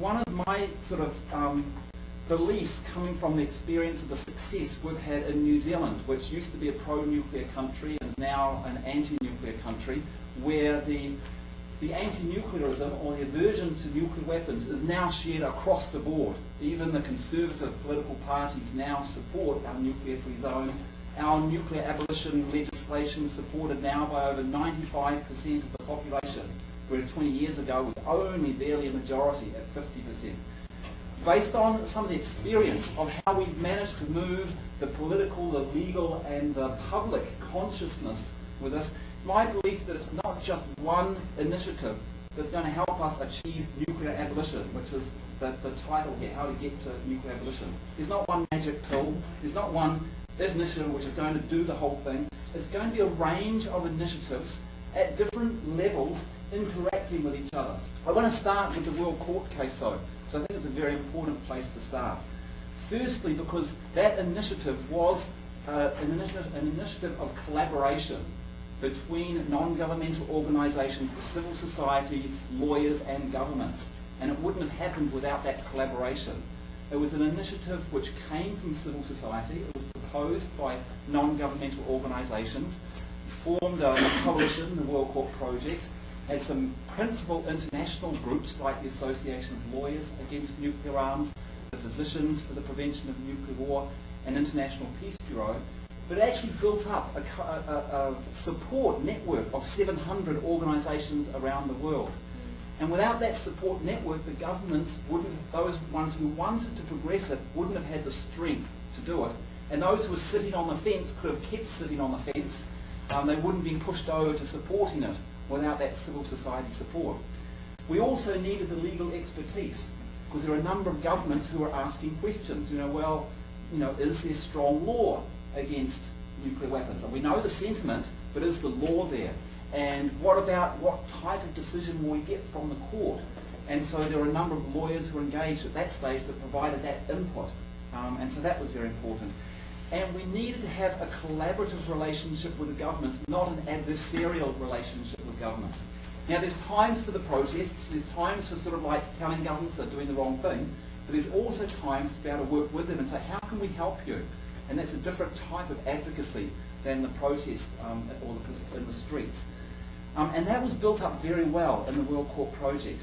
one of my sort of beliefs coming from the experience of the success we've had in New Zealand, which used to be a pro-nuclear country and is now an anti-nuclear country, where the anti-nuclearism or the aversion to nuclear weapons is now shared across the board. Even the conservative political parties now support our nuclear-free zone. Our nuclear abolition legislation is supported now by over 95% of the population, whereas 20 years ago was only barely a majority at 50%. Based on some of the experience of how we've managed to move the political, the legal and the public consciousness with this, it's my belief that it's not just one initiative that's going to help us achieve nuclear abolition, which is the title here, how to get to nuclear abolition. There's not one magic pill, there's not one initiative which is going to do the whole thing. It's going to be a range of initiatives at different levels interacting with each other. I want to start with the World Court case though, because I think it's a very important place to start. Firstly, because that initiative was an initiative of collaboration between non-governmental organisations, civil society, lawyers and governments. And it wouldn't have happened without that collaboration. It was an initiative which came from civil society. It was proposed by non-governmental organisations, formed a coalition, the World Court Project, had some principal international groups like the Association of Lawyers Against Nuclear Arms, the Physicians for the Prevention of Nuclear War, and International Peace Bureau, but it actually built up a support network of 700 organisations around the world. And without that support network, the governments wouldn't, those ones who wanted to progress it, wouldn't have had the strength to do it. And those who were sitting on the fence could have kept sitting on the fence. They wouldn't have been pushed over to supporting it without that civil society support. We also needed the legal expertise, because there are a number of governments who are asking questions. Is there strong law against nuclear weapons? And we know the sentiment, but is the law there? And what about what type of decision will we get from the court? And so there are a number of lawyers who were engaged at that stage that provided that input. And so that was very important. And we needed to have a collaborative relationship with the governments, not an adversarial relationship with governments. Now there's times for the protests, there's times for sort of like telling governments they're doing the wrong thing, but there's also times to be able to work with them and say, how can we help you? And that's a different type of advocacy than the protest or in the streets. And that was built up very well in the World Court Project.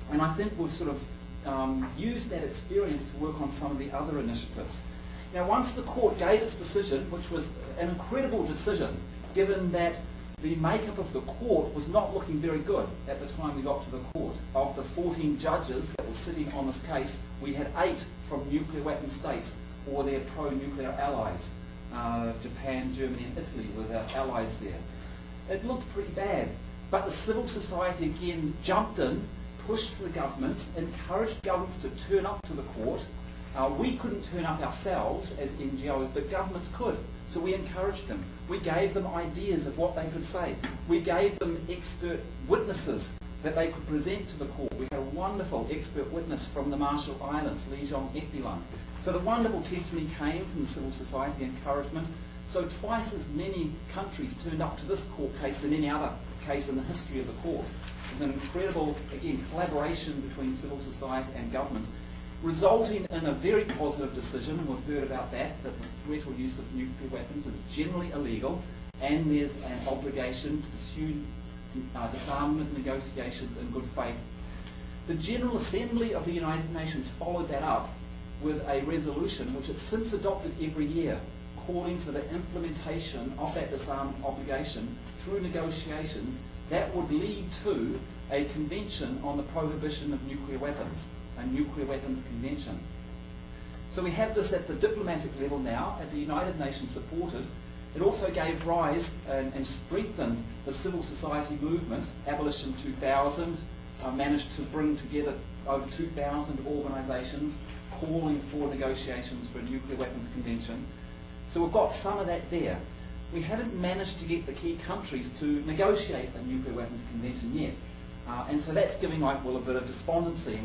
And I think we've sort of used that experience to work on some of the other initiatives. Now once the court gave its decision, which was an incredible decision, given that the makeup of the court was not looking very good at the time we got to the court. Of the 14 judges that were sitting on this case, we had 8 from nuclear weapon states or their pro-nuclear allies. Japan, Germany and Italy were their allies there. It looked pretty bad, but the civil society again jumped in, pushed the governments, encouraged governments to turn up to the court. We couldn't turn up ourselves as NGOs, but governments could. So we encouraged them. We gave them ideas of what they could say. We gave them expert witnesses that they could present to the court. We had a wonderful expert witness from the Marshall Islands, Alyn. So the wonderful testimony came from the civil society encouragement. So twice as many countries turned up to this court case than any other case in the history of the court. It was an incredible, again, collaboration between civil society and governments, resulting in a very positive decision, and we've heard about that the threat or use of nuclear weapons is generally illegal, and there's an obligation to pursue disarmament negotiations in good faith. The General Assembly of the United Nations followed that up with a resolution which it's since adopted every year, calling for the implementation of that disarmament obligation through negotiations that would lead to a convention on the prohibition of nuclear weapons, a nuclear weapons convention. So we have this at the diplomatic level now, at the United Nations supported. It also gave rise and strengthened the civil society movement. Abolition 2000 managed to bring together over 2,000 organisations calling for negotiations for a nuclear weapons convention. So we've got some of that there. We haven't managed to get the key countries to negotiate a nuclear weapons convention yet. And so that's giving, a bit of despondency.